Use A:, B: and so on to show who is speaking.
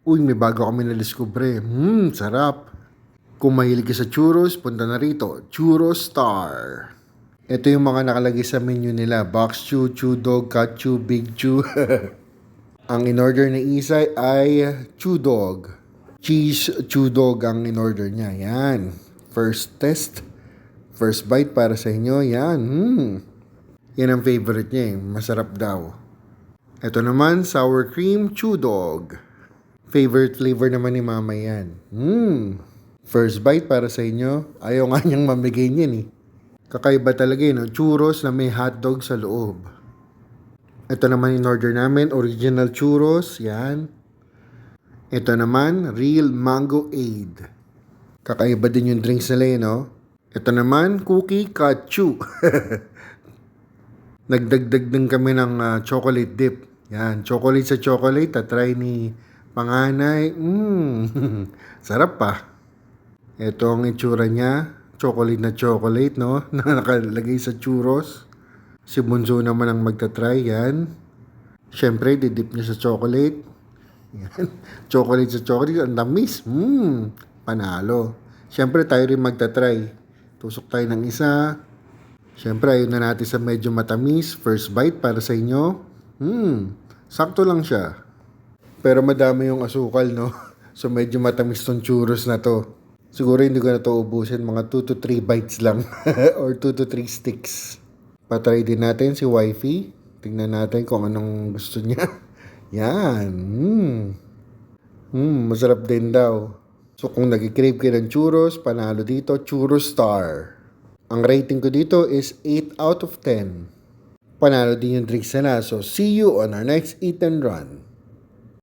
A: Uy, may bago kami na-discover. Sarap. Kung mahilig ka sa churros, punta na rito. Churros Star. Ito yung mga nakalagay sa menu nila. Box chew, chew dog, cut chew, big chew. Ang in-order ni Isay ay chew dog. Cheese chew dog ang in-order niya. Yan. First test. First bite para sa inyo. Yan. Yan ang favorite niya eh. Masarap daw. Ito naman, sour cream chew dog. Favorite flavor naman ni mama yan. First bite para sa inyo. Ayaw nga niyang mamigay niyan eh. Kakaiba talaga no? Churros na may hotdog sa loob. Ito naman in order namin, original churros. Yan. Ito naman, real mango aid. Kakaiba din yung drinks nila no? Ito naman, cookie kachu. Nagdagdag din kami ng chocolate dip. Yan, chocolate sa chocolate. Tatry ni panganay. Sarap pa. Ito ang itsura niya. Chocolate na chocolate, no? Na nakalagay sa churros. Si Bunso naman ang magta-try. Yan. Siyempre, didip niya sa chocolate. Yan. Chocolate sa chocolate. Ang tamis. Panalo. Siyempre, tayo rin magta-try. Tusok tayo ng isa. Siyempre, ayun na natin sa medyo matamis. First bite para sa inyo. Sakto lang siya. Pero madami yung asukal, no? So, medyo matamis tong churros na to. Siguro hindi ko na to ubusin. Mga 2 to 3 bites lang. Or 2 to 3 sticks. Patry din natin si wifey. Tingnan natin kung anong gusto niya. Yan. Masarap din daw. So, kung nag-crave kayo ng churros, panalo dito, Churros Star. Ang rating ko dito is 8 out of 10. Panalo din yung drinks na. So, see you on our next Eat and Run.